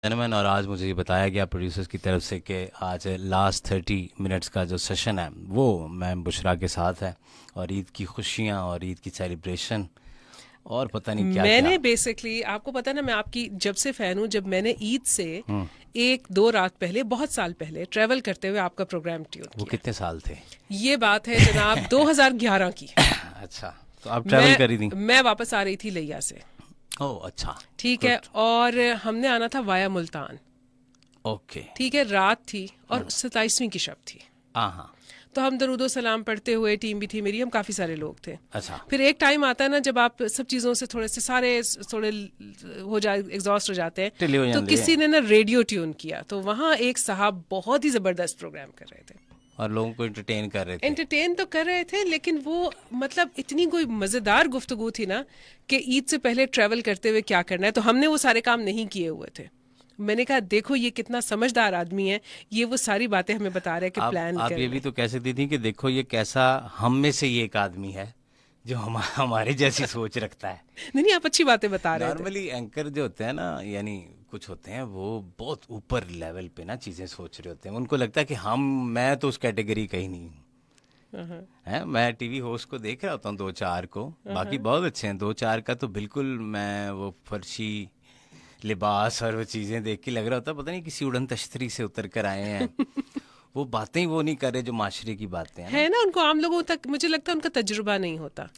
Gentleman, और आज मुझे ये बताया गया प्रोड्यूसर्स की तरफ से कि आज लास्ट 30 मिनट्स का जो सेशन है वो मैम बुशरा के साथ है, और ईद की खुशियाँ और ईद की सेलिब्रेशन और पता नहीं क्या क्या। मैंने बेसिकली आपको पता है ना, मैं आपकी जब से फैन हूँ। जब मैंने ईद से एक दो रात पहले, बहुत साल पहले, ट्रेवल करते हुए आपका प्रोग्राम ट्यून वो किया। कितने साल थे? ये बात है जनाब 2011 की। अच्छा, तो आप ट्रैवल करी थी? मैं वापस आ रही थी लिया से। ओह अच्छा। ठीक है। गुड। और हमने आना था वाया मुल्तान। ओके। ठीक है, रात थी और 27वीं की शब थी। हाँ हाँ। तो हम दरूदो सलाम पढ़ते हुए, टीम भी थी मेरी, हम काफ़ी सारे लोग थे। अच्छा। फिर एक टाइम आता है ना जब आप सब चीज़ों से थोड़े से सारे थोड़े हो जाए, एग्जॉस्ट हो जाते हैं। ढिले हो तो जाते हैं किसी ने ना रेडियो ट्यून किया, तो वहाँ एक साहब बहुत ही ज़बरदस्त प्रोग्राम कर रहे थे। और लोगों को एंटरटेन कर रहे थे। एंटरटेन तो कर रहे थे, लेकिन वो मतलब इतनी कोई मज़ेदार गुफ्तगू थी ना कि ईद से पहले ट्रैवल करते हुए क्या करना है। तो हमने वो सारे काम नहीं किए हुए थे। मैंने कहा देखो ये कितना समझदार आदमी है, ये वो सारी बातें हमें बता रहा है कि प्लान आप कर ये भी लें। तो कह सकती थी कि देखो ये कैसा, हम में से ये एक आदमी है जो हमारे जैसी सोच रखता है। नहीं नहीं, आप अच्छी बातें बता रहे थे। नॉर्मली एंकर जो होते हैं ना, यानी कुछ होते हैं वो बहुत ऊपर लेवल पे ना चीज़ें सोच रहे होते हैं। उनको लगता है कि मैं तो उस कैटेगरी का ही नहीं हूँ। हाँ, है, मैं टीवी होस्ट को देख रहा होता हूँ दो चार को, बाकी हाँ। बहुत अच्छे हैं, दो चार का तो बिल्कुल मैं वो फर्शी लिबास और वो चीज़ें देख के लग रहा होता है पता नहीं किसी उड़न तश्तरी से उतर कर आए हैं। वो बातें ही वो नहीं कर रहे जो माशरे की बातें हैं ना। है ना, उनको आम लोगों तक मुझे लगता है उनका तजुर्बा नहीं होता।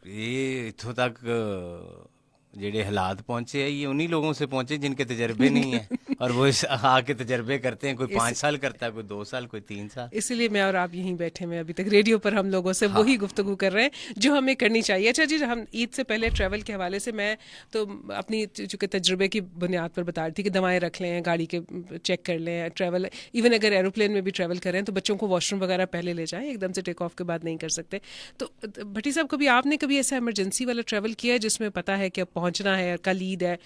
ये इथों तक जेड़े हालात पहुंचे हैं ये उन्हीं लोगों से पहुंचे जिनके तजर्बे नहीं है, और वो इस आके तजर्बे करते हैं। कोई इस 5 साल करता है, कोई 2 साल, कोई 3 साल। इसीलिए मैं और आप यहीं बैठे हैं अभी तक रेडियो पर, हम लोगों से हाँ। वही गुफ्तगू कर रहे हैं जो हमें करनी चाहिए। अच्छा जी, हम ईद से पहले ट्रैवल के हवाले से मैं तो अपनी चूंकि तजुर्बे की बुनियाद पर बता रही थी कि दवाएं रख लें, गाड़ी के चेक कर लें, ट्रैवल इवन अगर एरोप्लेन में भी ट्रैवल करें तो बच्चों को वॉशरूम वगैरह पहले ले जाएं, एकदम से टेक ऑफ के बाद नहीं कर सकते। तो भट्टी साहब, कभी आपने कभी ऐसा इमरजेंसी वाला ट्रैवल किया है जिसमें पता है कि अब पहुंचना है और कल ईद है,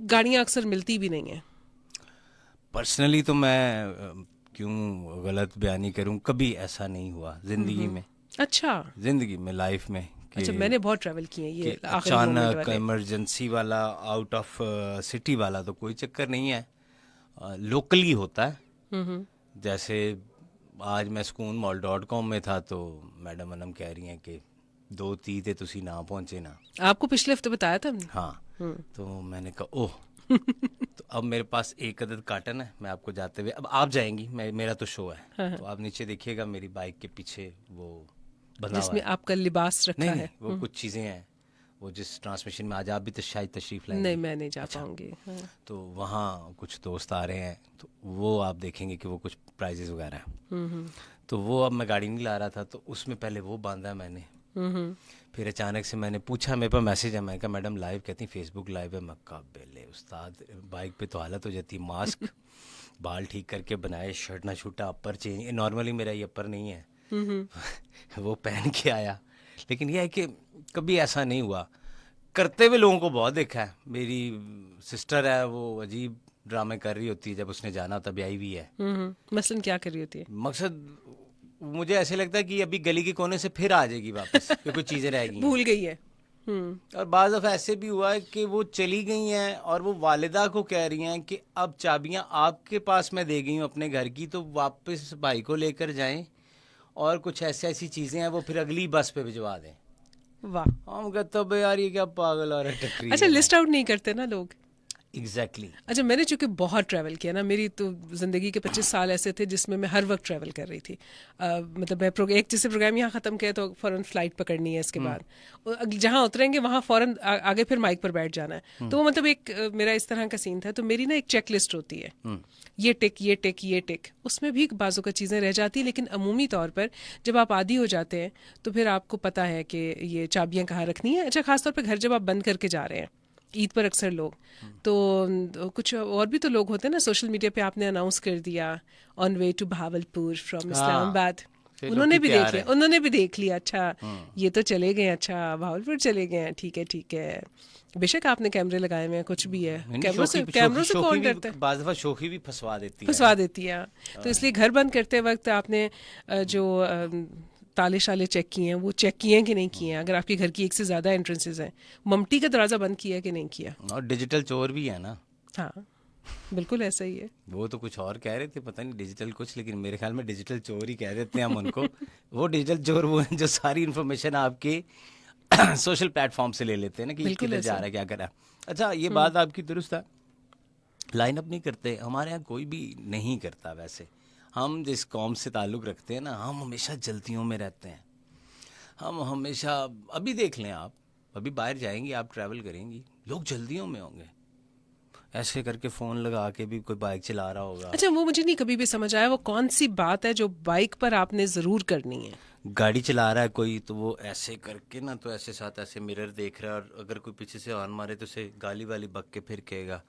गाड़ियां अक्सर मिलती भी नहीं है? पर्सनली तो मैं क्यों गलत बयानी करूं, कभी ऐसा नहीं हुआ जिंदगी में। अच्छा। जिंदगी में, लाइफ में, अच्छा, कि मैंने बहुत ट्रैवल किए हैं कि ये आखिरी मोमेंट अचानक वाले। इमरजेंसी वाला, आउट ऑफ सिटी वाला तो कोई चक्कर नहीं है। लोकली होता है। जैसे आज मैं sukoonmall.com में था तो मैडम अनम कह रही हैं कि 2 तीन थे तुसी ना पहुंचे ना। आपको पिछले हफ्ते बताया था हमने। हाँ। तो मैंने कहा ओह। तो अब मेरे पास एक अदद कार्टन है, मैं आपको जाते हुए, अब आप जाएंगी, मेरा तो शो है, तो आप नीचे देखिएगा मेरी बाइक के पीछे वो बना हुआ जिसमें है। आपका लिबास नहीं रखा नहीं, है। वो कुछ चीज़ें हैं, वो जिस ट्रांसमिशन में आज आप भी तो शायद तशरीफ़ नहीं, लाएंगी। मैं नहीं जा अच्छा। पाऊंगी। हाँ। तो वहाँ कुछ दोस्त आ रहे हैं, तो वो आप देखेंगे कि वो कुछ प्राइजेस वगैरह हैं। तो वो अब मैं गाड़ी नहीं ला रहा था तो उसमें पहले वो बांधा मैंने। फिर अचानक से मैंने पूछा, मेरे पास मैसेज है, मैं कहा मैडम लाइव, कहती फेसबुक लाइव है। मैं कहा बेले उस्ताद, बाइक पे तो हालत हो जाती, मास्क बाल ठीक करके बनाए, शर्ट ना छूटा, अपर चेंज, नॉर्मली मेरा ये अपर नहीं है वो पहन के आया। लेकिन यह है कि कभी ऐसा नहीं हुआ। करते हुए लोगों को बहुत देखा है। मेरी सिस्टर है, वो अजीब ड्रामे कर रही होती है जब उसने जाना होता, ब्याही भी है। मसलन क्या कर रही होती है? मकसद मुझे ऐसे लगता है कि अभी गली के कोने से फिर आ जाएगी वापस, कि कुछ चीज़ें रह गई हैं। भूल गई है। और बाज़ दफ़ा ऐसे भी हुआ है कि वो चली गई हैं और वो वालिदा को कह रही हैं कि अब चाबियां आपके पास मैं दे गई हूँ अपने घर की, तो वापस भाई को लेकर जाएं, और कुछ ऐसी ऐसी चीज़ें हैं वो फिर अगली बस पे भिजवा दें। वाह। हम कहते अब यार ये क्या पागल और टकरी अच्छा, है मैं। लिस्ट आउट नहीं करते ना लोग? एग्जैक्टली। अच्छा, मैंने चूंकि बहुत ट्रैवल किया ना, मेरी तो ज़िंदगी के 25 साल ऐसे थे जिसमें मैं हर वक्त ट्रैवल कर रही थी। मतलब मैं एक जैसे प्रोग्राम यहाँ ख़त्म किया तो फ़ौरन फ़्लाइट पकड़नी है, इसके बाद जहाँ उतरेंगे वहाँ फ़ौरन आगे फिर माइक पर बैठ जाना है। तो वो मतलब एक मेरा इस तरह का सीन था। तो मेरी ना एक चेक लिस्ट होती है, ये टिक, ये टिक, ये टिक। उसमें भी बाज़ों का चीज़ें रह जाती हैं, लेकिन अमूमी तौर पर जब आप आदी हो जाते हैं तो फिर आपको पता है कि ये चाबियाँ कहाँ रखनी है। अच्छा, ख़ासतौर पर घर जब आप बंद करके जा रहे हैं ईद पर, अक्सर लोग तो कुछ और भी तो लोग होते हैं ना, सोशल मीडिया पे आपने अनाउंस कर दिया on way to Bahawalpur from हाँ, इस्लामाबाद। फिर लोग उन्होंने की भी देख तैयार लिया, है। उन्होंने भी देख लिया। अच्छा, ये तो चले गए, अच्छा भावलपुर चले गए हैं, ठीक है ठीक है। बेशक आपने कैमरे लगाए हुए हैं, कुछ भी है, नहीं, कैमरों से शोखी शोखी कैमरों से शोखी कौन भी, डरता है? बाज़ दफ़ा शोखी भी फंसवा देती है फंसवा ना। देती है। तो इसलिए घर बंद करते वक्त आपने जो ताले शाले चेक किए हैं वो चेक किए हैं कि नहीं किए हैं? अगर आपके घर की एक से ज़्यादा एंट्रेंसेज हैं, ममटी का दरवाज़ा बंद किया है कि नहीं किया? और डिजिटल चोर भी है ना। हाँ। बिल्कुल ऐसा ही है। वो तो कुछ और कह रहे थे, पता नहीं डिजिटल कुछ, लेकिन मेरे ख्याल में डिजिटल चोर ही कह देते हैं हम उनको। वो डिजिटल चोर वो हैं जो सारी इन्फॉर्मेशन आपके सोशल प्लेटफॉर्म से ले लेते हैं ना, कि बिल्कुल किधर जा ऐसा। रहा है, क्या कर रहा है। अच्छा, ये बात आपकी दुरुस्त है, लाइन अप नहीं करते, हमारे यहाँ कोई भी नहीं करता। वैसे हम जिस कौम से ताल्लुक़ रखते हैं ना, हम हमेशा जल्दियों में रहते हैं। हम हमेशा, अभी देख लें आप, अभी बाहर जाएंगी आप, ट्रैवल करेंगी, लोग जल्दियों में होंगे, ऐसे करके फ़ोन लगा के भी कोई बाइक चला रहा होगा। अच्छा, वो मुझे नहीं कभी भी समझ आया, वो कौन सी बात है जो बाइक पर आपने ज़रूर करनी है? गाड़ी चला रहा है कोई, तो वो ऐसे करके ना, तो ऐसे साथ ऐसे मिरर देख रहा है, और अगर कोई पीछे से हॉर्न मारे तो उसे गाली वाली बक के फिर कहेगा,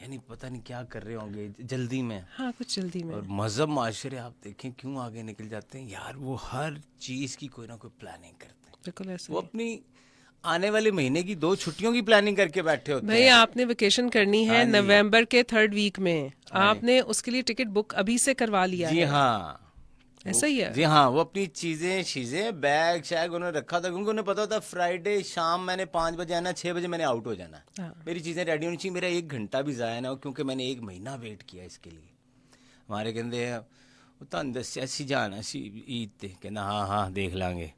यानी पता नहीं क्या कर रहे होंगे जल्दी में। हाँ, कुछ जल्दी में। और मजहब माशरे आप देखें क्यों आगे निकल जाते हैं यार, वो हर चीज़ की कोई ना कोई प्लानिंग करते हैं। बिल्कुल ऐसा वो ही है। अपनी आने वाले महीने की 2 छुट्टियों की प्लानिंग करके बैठे होते भाई हैं। आपने वेकेशन करनी है हाँ जी। नवंबर के 3rd वीक में, हाँ आपने उसके लिए टिकट बुक अभी से करवा लिया जी है। हाँ, ऐसा ही है। जी हाँ, वो अपनी चीज़ें बैग शैग उन्होंने रखा था, क्योंकि उन्हें पता था फ्राइडे शाम मैंने 5 बजे आना, 6 बजे मैंने आउट हो जाना है। हाँ। मेरी चीज़ें रेडी होनी चाहिए, मेरा 1 घंटा भी ज़ाया ना हो, क्योंकि मैंने 1 महीना वेट किया इसके लिए। हमारे कहते हैं तुम दस्या सी जाना सी ईद ते, कहना हाँ हाँ देख लांगे।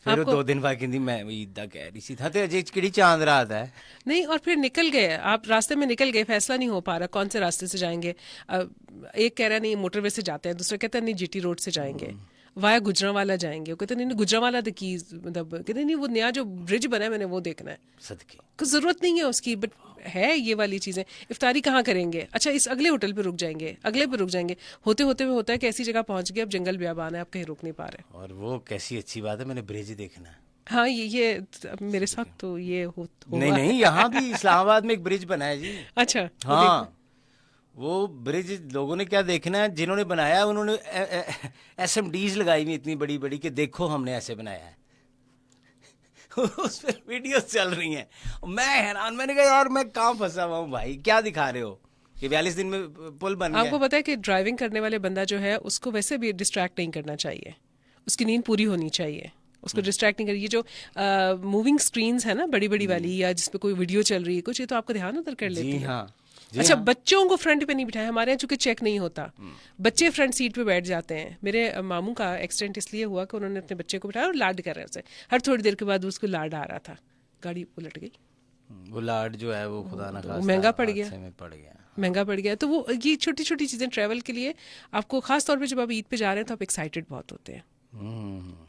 फिर वो 2 दिन बाद कहती मैं ईद दा कह रही सी था, तो अजय किड़ी चांद रात है। नहीं, और फिर निकल गए आप, रास्ते में निकल गए, फैसला नहीं हो पा रहा कौन से रास्ते से जाएंगे। एक कह रहा नहीं मोटरवे से जाते हैं, दूसरा कहता है नहीं जीटी रोड से जाएंगे, वाया गुजरांवाला जाएंगे। वो कहते नहीं गुजरांवाला द की, मतलब कहते नहीं वो नया जो ब्रिज बना है मैंने वो देखना है, सदके कुछ ज़रूरत नहीं है उसकी, बट है ये वाली चीज़ें। इफ्तारी कहाँ करेंगे? अच्छा, इस अगले होटल पे रुक जाएंगे, अगले पे रुक जाएंगे, होते होते में होता है कि ऐसी जगह पहुंच गए अब जंगल बियाबान है, आप कहीं रुक नहीं पा रहे। और वो कैसी अच्छी बात है, मैंने ब्रिज देखना है। हाँ, ये मेरे साथ तो ये नहीं नहीं, यहाँ भी इस्लामाबाद में एक ब्रिज बना है जी। अच्छा, हाँ, वो ब्रिज लोगों ने क्या देखना है, जिन्होंने बनाया उन्होंने SMDs लगाई हुई इतनी बड़ी बड़ी कि देखो हमने ऐसे बनाया है। उस पर वीडियोस चल रही हैं, मैं हैरान, मैंने कहा यार मैं कहाँ फंसा हुआ हूँ भाई, क्या दिखा रहे हो कि 42 दिन में पुल बन गया। आपको पता है कि ड्राइविंग करने वाले बंदा जो है उसको वैसे भी डिस्ट्रैक्ट नहीं करना चाहिए, उसकी नींद पूरी होनी चाहिए, उसको डिस्ट्रैक्ट नहीं करिए। ये जो मूविंग स्क्रीन्स है ना बड़ी बड़ी वाली, या जिसपे कोई वीडियो चल रही है कुछ, ये तो आपका ध्यान उधर कर लेती जी है। हाँ, अच्छा, बच्चों को फ्रंट पे नहीं बिठाया, हमारे यहाँ चूंकि चेक नहीं होता, बच्चे फ्रंट सीट पे बैठ जाते हैं। मेरे मामू का एक्सीडेंट इसलिए हुआ कि उन्होंने अपने बच्चे को बिठाया और लाड कर रहे उसे, हर थोड़ी देर के बाद उसको लाड आ रहा था, गाड़ी उलट गई। वो लाड जो है वो खुदा ना खास्ता महंगा पड़ गया, हादसे में पड़ गया, महंगा पड़ गया। तो वो ये छोटी छोटी चीज़ें ट्रैवल के लिए आपको, खास तौर पे जब आप ईद पे जा रहे हैं तो आप एक्साइटेड बहुत होते हैं।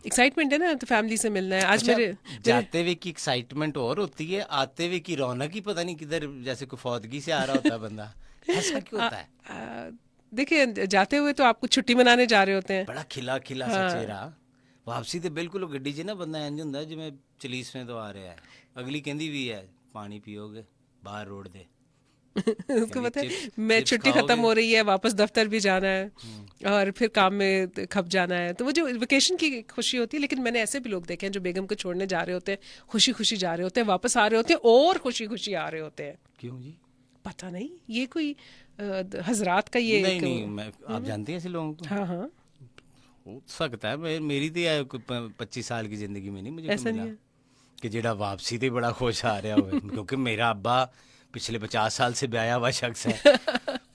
एक्साइटमेंट है ना, तो फैमिली से मिलना है। आज अच्छा, मेरे जाते हुए की एक्साइटमेंट और होती है, आते हुए की रौनक ही पता नहीं किधर, जैसे कोई फौतगी से आ रहा होता है बंदा। ऐसा क्यों होता है? देखिए, जाते हुए तो आप कुछ छुट्टी मनाने जा रहे होते हैं, बड़ा खिला खिला सा चेहरा, वापसी तो बिल्कुल गड्डी च ना बंदा इंज हुंदा जिवें चलीस में तो आ रहा है, अगली कहंदी भी है पानी पियोगे बाहर रोड दे। उसको पता है मैं चिप्स छुट्टी खत्म खाओगे? हो रही है, वापस दफ्तर भी जाना है और फिर काम में खप जाना है, तो वो जो वेकेशन की खुशी होती है। लेकिन मैंने ऐसे भी लोग देखे हैं जो बेगम को छोड़ने जा रहे होते हैं, खुशी खुशी जा रहे होते हैं, वापस आ रहे होते हैं और खुशी खुशी आ रहे होते हैं। क्यों जी? पता नहीं, ये कोई हजरात का ये नहीं नहीं, मैं आप जानते हैं ऐसे लोगों को? हाँ हाँ, हो सकता है, मेरी तो 25 साल की जिंदगी में नहीं मुझे ऐसा कोई नहीं मिला है। कि जेड़ा वापसी ते बड़ा खुश आ रहा हो। क्योंकि मेरा अब्बा पिछले 50 साल से ब्याया हुआ शख्स है,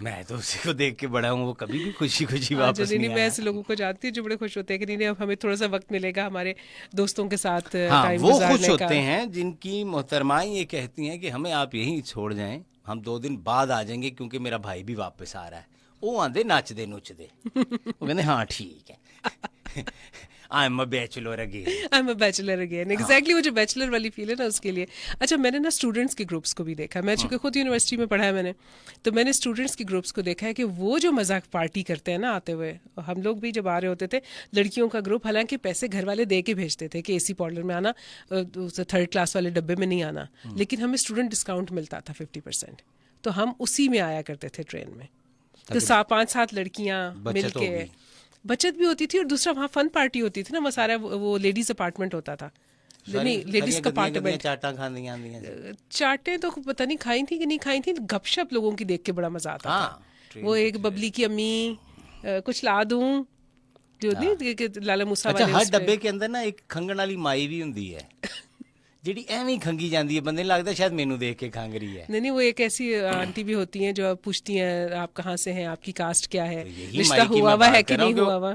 मैं तो उसी को देख के बड़ा हूँ, वो कभी भी खुशी खुशी वापस नहीं, नहीं मैं आया। ऐसे लोगों को जानती हूँ जो बड़े खुश होते हैं कि नहीं अब हमें थोड़ा सा वक्त मिलेगा हमारे दोस्तों के साथ हाँ, टाइम वो गुजारने खुश का। होते हैं जिनकी मोहतरमाएं ये कहती हैं कि हमें आप यहीं छोड़ जाएं, हम 2 दिन बाद आ जाएंगे क्योंकि मेरा भाई भी वापस आ रहा है। वो आंदे नचदे नुचदे, वो कहते हाँ ठीक है, I am a bachelor again. I am a bachelor again, exactly वो जो बैचलर वाली फील है ना उसके लिए। अच्छा, मैंने ना स्टूडेंट्स के ग्रुप्स को भी देखा, मैं चूंकि खुद यूनिवर्सिटी में पढ़ा है मैंने, तो मैंने स्टूडेंट्स के ग्रुप्स को देखा है कि वो जो मजाक पार्टी करते हैं ना आते हुए, हम लोग भी जब आ रहे होते थे लड़कियों का ग्रुप, हालांकि पैसे घर वाले दे के भेजते थे कि AC पार्लर में आना, 3rd क्लास वाले डब्बे में नहीं आना, लेकिन हमें स्टूडेंट डिस्काउंट मिलता था 50%, तो हम उसी में आया करते थे ट्रेन में। तो 5-7 लड़कियां मिल के, बचत भी होती थी और दूसरा वहाँ फन पार्टी होती थी ना, वो सारा वो लेडीज अपार्टमेंट होता था, नहीं लेडीज अपार्टमेंट। चाटा खाने आंदियां, चाटें तो पता नहीं खाई थी कि नहीं खाई थी, गपशप लोगों की देख के बड़ा मजा आता था। वो एक बबली की अम्मी कुछ ला दूं जो नहीं कि लाला मूसा अच्छा, वाले हर उस पे। डब्बे के अंदर ना एक खंगण वाली माई भी हुंदी है ਜਿਹੜੀ ਐਵੇਂ ਹੀ ਖੰਗੀ ਜਾਂਦੀ ਹੈ, ਬੰਦੇ ਨੂੰ ਲੱਗਦਾ ਸ਼ਾयद ਮੈਨੂੰ ਦੇਖ ਕੇ खंग रही है। नहीं वो एक ऐसी आंटी भी होती हैं जो पूछती हैं आप कहाँ से हैं, आपकी कास्ट क्या है, तो यही रिश्ता माई की हुआ मैं हुआ है बात कि कर रहा नहीं हूँ हुआ हुआ।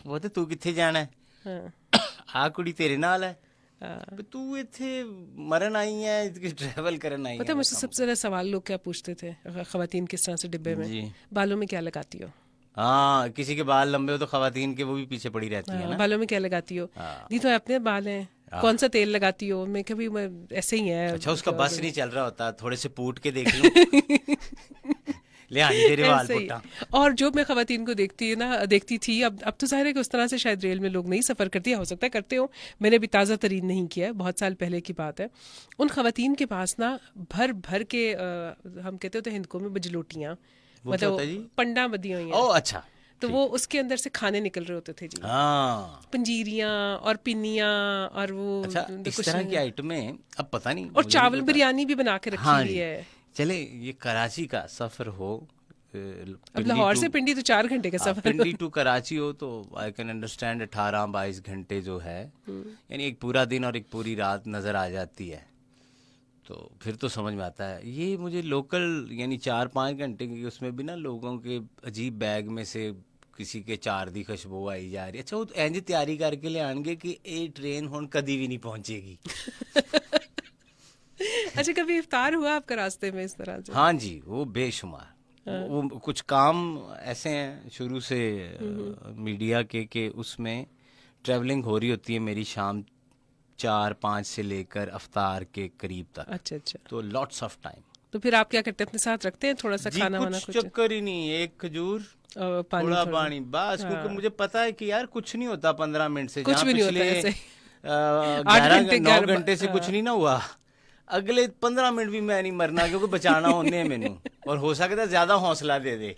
वो तो तू किथे जाना है, हाँ, ਆ ਕੁੜੀ ਤੇਰੇ ਨਾਲ ਹੈ, ਵੀ ਤੂੰ ਇੱਥੇ ਮਰਨ आई है, ट्रैवल करन आई है। पता है मुझसे सबसे ज्यादा सवाल लोग क्या पूछते थे, खवातीन किस तरह से डिब्बे में जी। बालों में क्या लगाती हो। हाँ, किसी के बाल लंबे हो तो खवातीन के वो भी पीछे पड़ी रहती है ना। बालों में क्या लगाती हो, हाँ। दी तो अपने बाल हैं, कौन सा तेल लगाती हो, मैं कभी मैं ऐसे ही है। अच्छा, उसका बस नहीं चल रहा होता, थोड़े से पूट के देख लूं। ले आनी तेरे बाल ऐसे ही। पुट्टा। और जो मैं खवातीन को देखती थी, अब तो जाहिर है कि उस तरह से शायद रेल में लोग नहीं सफ़र करती, हो सकता है करते हो, मैंने भी ताज़ा तरीन नहीं किया है, बहुत साल पहले की बात है। उन खवातीन के पास ना भर भर के हम कहते होते हिंदकों में बजलोटियाँ, वो क्या होता है जी? पंडा बदी हुई हैं, ओ अच्छा, तो वो उसके अंदर से खाने निकल रहे होते थे जी, हाँ। पंजीरियाँ और पिन्नियाँ और वो अच्छा, इस तरह की आइटमें अब पता नहीं, और मुझे चावल नहीं पता। बिरयानी भी बना के रखी हाँ हुई जी। है। चले, ये कराची का सफर हो, अब लाहौर से पिंडी तो 4 घंटे का सफर। पिंडी टू कराची हो तो आई कैन अंडरस्टैंड 18-22 घंटे जो है, यानी एक पूरा दिन और एक पूरी रात नज़र आ जाती है, तो फिर तो समझ में आता है। ये मुझे लोकल यानी 4-5 घंटे की उसमें भी ना लोगों के अजीब बैग में से किसी के चार दी खुशबू आई जा रही है। अच्छा, वो इंज तैयारी करके ले आएंगे कि ये ट्रेन हुण कदी भी नहीं पहुंचेगी। अच्छा, कभी इफ्तार हुआ आपका रास्ते में इस तरह से? हाँ जी, वो बेशुमार। वो कुछ काम ऐसे हैं शुरू से मीडिया के उसमें ट्रैवलिंग हो रही होती है मेरी शाम 4-5 से लेकर अफ्तार के करीब तक। अच्छा अच्छा, तो लॉट्स ऑफ टाइम। तो फिर आप क्या करते हैं, अपने साथ रखते हैं थोड़ा सा जी, खाना वाना कुछ चक्कर ही नहीं, एक खजूर पानी थोड़ा थोड़ा। पानी बस, क्योंकि मुझे पता है कि यार कुछ नहीं होता 15 मिनट से, कुछ जहाँ भी नहीं होता पिछले ऐसे ही। 9 घंटे से कुछ नहीं ना हुआ, अगले 15 मिनट भी मैं नहीं मरना, क्योंकि बचाना होने है मैनू, और हो सकता है ज्यादा हौसला दे दे।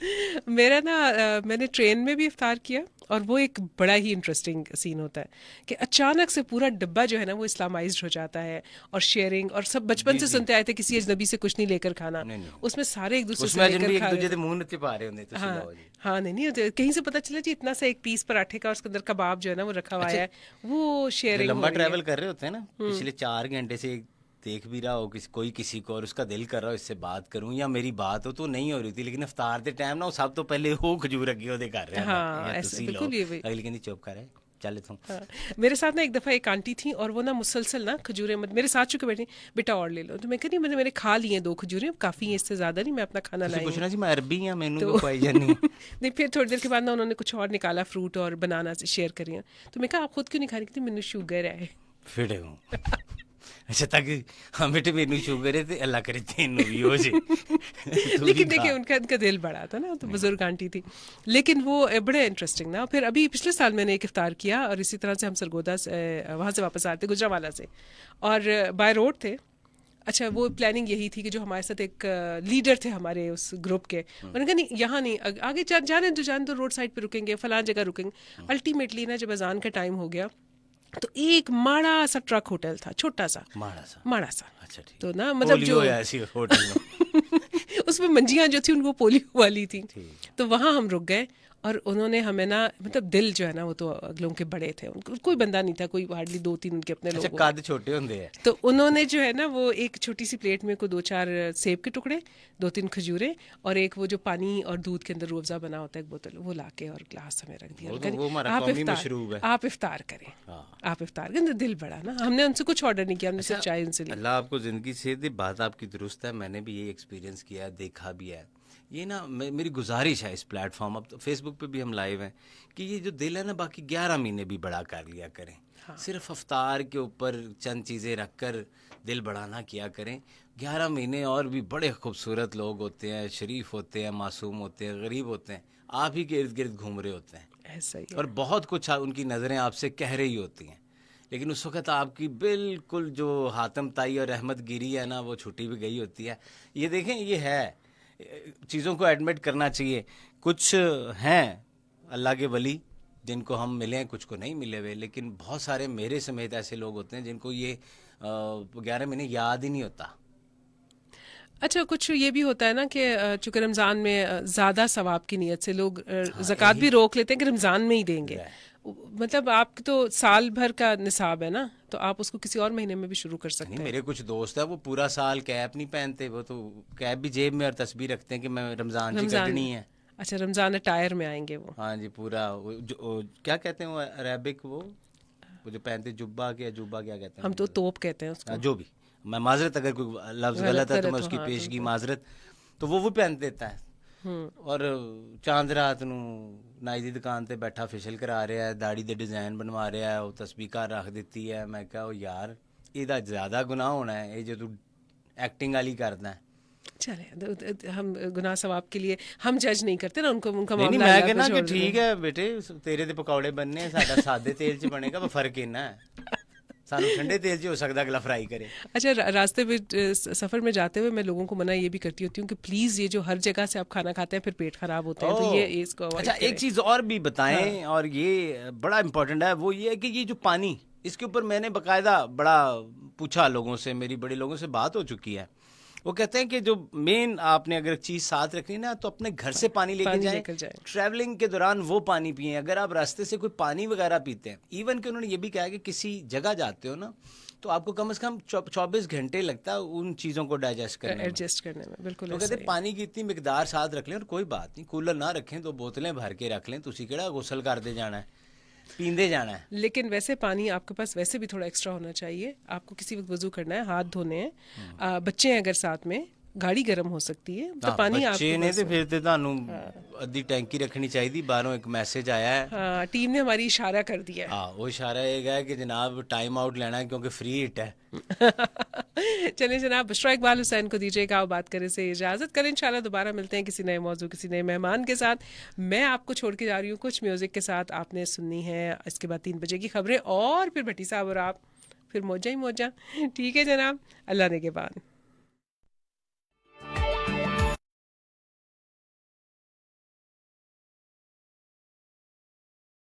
मेरा ना मैंने ट्रेन में भी इफ्तार किया, और वो एक बड़ा ही इंटरेस्टिंग सीन होता है कि अचानक से पूरा डब्बा जो है ना वो इस्लामाइज्ड हो जाता है, और शेयरिंग, और सब बचपन से सुनते आए थे किसी अजनबी से कुछ नहीं लेकर खाना, नहीं। उसमें सारे एक दूसरे उसमें से अजनबी लेकर एक खा दूसरे रहे के मुंह नहीं पा रहे होंगे, तो हाँ सिलाओ जी। हाँ, नहीं तो कहीं से पता चला जी इतना सा एक पीस पराठे का, उसके अंदर कबाब जो है ना वो रखा हुआ है, वो शेयरिंग लंबा ट्रैवल कर रहे होते हैं ना, पिछले 4 घंटे से देख भी रहा हो कोई किसी को, और उसका दिल कर रहा हो इससे बात करूं या मेरी बात हो, तो नहीं हो रही थी, लेकिन अफ्तार के टाइम ना वो सब तो पहले वो खजूर अगे ओदे कर रहे हैं। हाँ, ऐसे बिल्कुल ये भी। अगली कहती चुप कर है, चल इथों। हाँ, मेरे साथ ना एक दफ़ा एक आंटी थी, और वो ना मुसलसल ना खजूरें मेरे साथ चुके बैठी, बेटा और ले लो, तो मैं कह रही मैंने खा लिए 2 खजूरें, अब काफ़ी है, इससे ज़्यादा नहीं, मैं अपना खाना लाई। पूछना जी मैं अरबी या मेनू तो पाई जानी। नहीं, फिर थोड़ी देर के बाद ना उन्होंने कुछ और निकाला, फ्रूट और बनाना से शेयर करी, तो मैं कहा आप खुद क्यों नहीं खा रही, कहती मैंने शुगर है। फिर अच्छा, ताकि हाँ बेटे मेनू शुगर है, अल्लाह करे तेनू भी हो जे। लेकिन देखिए उनका दिल बड़ा था ना, तो बुजुर्ग आंटी थी, लेकिन वो बड़े इंटरेस्टिंग ना। फिर अभी पिछले साल मैंने एक इफ्तार किया, और इसी तरह से हम सरगोदा से वहाँ से वापस आते गुजरावाला से, और बाय रोड थे। अच्छा, वो प्लानिंग यही थी कि जो हमारे साथ एक लीडर थे हमारे उस ग्रुप के, उन्होंने कहा नहीं यहाँ नहीं, आगे जाने तो रोड साइड पे रुकेंगे, फलां जगह रुकेंगे। अल्टीमेटली ना जब अजान का टाइम हो गया, तो एक माड़ा सा ट्रक होटल था, छोटा सा, माड़ा सा। अच्छा, ठीक। तो ना मतलब जो ऐसी होटल में उसमें मंजियाँ जो थी उनको पोलियो वाली थी, तो वहाँ हम रुक गए, और उन्होंने हमें ना मतलब दिल जो है ना वो तो अगलों के बड़े थे, उनको कोई बंदा नहीं था, कोई हार्डली 2-3 उनके अपने लोग। कद छोटे होंगे हैं, तो उन्होंने जो है ना वो एक छोटी सी प्लेट में को 2-4 सेब के टुकड़े, 2-3 खजूरें, और एक वो जो पानी और दूध के अंदर रूह अफ़ज़ा बना होता है एक बोतल, वो लाके और ग्लास हमें रख दिया, आप इफ्तार करें, आप इफ्तार करें। तो दिल बड़ा ना, हमने उनसे कुछ ऑर्डर नहीं किया, हमने सिर्फ चाय उनसे ली। अल्लाह आपको जिंदगी से दे, बात आपकी दुरुस्त है, मैंने भी ये एक्सपीरियंस किया है, देखा भी है। ये ना मेरी गुजारिश है इस प्लेटफॉर्म, अब तो फेसबुक पे भी हम लाइव हैं, कि ये जो दिल है ना बाकी 11 महीने भी बड़ा कर लिया करें। हाँ। सिर्फ अफ्तार के ऊपर चंद चीज़ें रख कर दिल बड़ा ना किया करें। 11 महीने और भी बड़े खूबसूरत लोग होते हैं, शरीफ होते हैं, मासूम होते हैं, गरीब होते हैं, आप ही के इर्द गिर्द घूम रहे होते हैं, ऐसा ही है। और बहुत कुछ उनकी नज़रें आपसे कह रही होती हैं, लेकिन उस वक्त आपकी बिल्कुल जो हातम ताई और रहमत गिरी है ना, वो छुट्टी भी गई होती है। ये देखें, ये है, चीज़ों को एडमिट करना चाहिए। कुछ हैं अल्लाह के वली जिनको हम मिले हैं, कुछ को नहीं मिले हुए, लेकिन बहुत सारे मेरे समेत ऐसे लोग होते हैं जिनको ये 11 महीने याद ही नहीं होता। अच्छा, कुछ ये भी होता है ना कि चूँकि रमज़ान में ज़्यादा सवाब की नीयत से लोग ज़कात भी रोक लेते हैं कि रमज़ान में ही देंगे, मतलब आप तो साल भर का निसाब है ना, तो आप उसको किसी और महीने में भी शुरू कर सकते नहीं, हैं। मेरे कुछ दोस्त है वो पूरा साल कैप नहीं पहनते, वो तो कैप भी जेब में और तस्बीर रखते हैं कि मैं रमजान की रमजान कटनी में, है। अच्छा रमजान अटायर में आएंगे वो। हाँ जी, पूरा क्या कहते हैं वो अरेबिक, वो जो पहनते जुब्बा के, जुब्बा क्या कहते हैं हम तो उनको? तोप कहते हैं हाँ, उसको। जो भी, मैं माजरत अगर कोई लफ्ज़ गलत गलत है तो मैं गलत हो, उसकी हाँ पेशगी तुमसे। माजरत। तो वो पहन देता है, और चांद रात ਨੂੰ ਨਾਈ ਦੀ ਦੁਕਾਨ ਤੇ ਬੈਠਾ ਫੇਸ਼ੀਅਲ ਕਰਾ ਰਿਹਾ ਹੈ, ਦਾੜੀ ਦੇ ਡਿਜ਼ਾਈਨ ਬਣਵਾ ਰਿਹਾ ਹੈ, ਉਹ ਤਸਬੀਹ ਘਰ ਰੱਖ ਦਿੱਤੀ ਹੈ। ਮੈਂ ਕਿਹਾ ਉਹ ਯਾਰ ਇਹਦਾ ਜ਼ਿਆਦਾ ਗੁਨਾਹ ਹੋਣਾ ਹੈ, ਇਹ ਜੇ ਤੂੰ ਐਕਟਿੰਗ वाली करना है। चले हम गुनाह सवाब के लिए हम जज नहीं करते ना उनको, उनका नहीं मामला मैं अल्लाह पे कहना कि छोड़ देते ठीक हैं। है बेटे, तेरे ਤੇ ਪਕੌੜੇ बनने ਸਾਡਾ ਸਾਦੇ ਤੇਲ 'ਚ ਬਣੇਗਾ, ਪਰ ਫਰਕ ਇੰਨਾ ਹੈ ਸਾਨੂੰ ਠੰਡੇ ਤੇਲ 'ਚ ਹੋ ਸਕਦਾ ਅਗਲਾ ਫਰਾਈ करे। अच्छा रास्ते में सफ़र में जाते हुए मैं लोगों को मना ये भी करती होती हूँ कि प्लीज़ ये जो हर जगह से आप खाना खाते हैं फिर पेट खराब होते हैं, तो ये इसको अवॉइड अच्छा, एक चीज़ और भी बताएं, और ये बड़ा इम्पोर्टेंट है, वो ये है कि ये जो पानी, इसके ऊपर मैंने बकायदा बड़ा पूछा लोगों से, मेरी बड़े लोगों से बात हो चुकी है। वो कहते हैं कि जो मेन आपने अगर चीज़ साथ रखनी ना, तो अपने घर से पानी लेके जाएं, ट्रैवलिंग के दौरान वो पानी पिएं। अगर आप रास्ते से कोई पानी वगैरह पीते हैं, इवन कि उन्होंने ये भी कहा कि किसी जगह जाते हो ना, तो आपको कम से कम 24 घंटे लगता है उन चीज़ों को डाइजेस्ट करने में। बिल्कुल तो कहते हैं पानी की इतनी मिकदार साथ रख लें, और कोई बात नहीं, कूलर ना रखें, 2 बोतलें भर के रख लें, तुसी केड़ा गुसल करते जाना है, पींदे जाना है। लेकिन वैसे पानी आपके पास वैसे भी थोड़ा एक्स्ट्रा होना चाहिए। आपको किसी वक्त वजू करना है, हाथ धोने हैं, बच्चे हैं अगर साथ में, गाड़ी गर्म हो सकती है, तो पानी बच्चे ने आपको तो फिर तो ਤੁਹਾਨੂੰ ਅੱਧੀ ਟੈਂਕੀ ਰੱਖਣੀ ਚਾਹੀਦੀ। ਬਾਹਰੋਂ ਇੱਕ ਮੈਸੇਜ ਆਇਆ ਹੈ, हाँ टीम ने हमारी इशारा कर दिया है। हाँ, वो इशारा ये है कि जनाब टाइम आउट लेना है क्योंकि फ्री हिट है। चलिए जनाब, बुशरा इकबाल हुसैन को दीजिएगा आप बात करे से इजाज़त। करें इंशाल्लाह दोबारा मिलते हैं किसी नए मौजू, किसी नए मेहमान के साथ। मैं आपको छोड़ के जा रही हूँ कुछ म्यूज़िक के साथ, आपने सुननी है इसके बाद 3 बजे की खबरें, और फिर भट्टी साहब और आप, फिर मौजा ही मौजा। ठीक है जनाब, अल्लाह ने के बाद।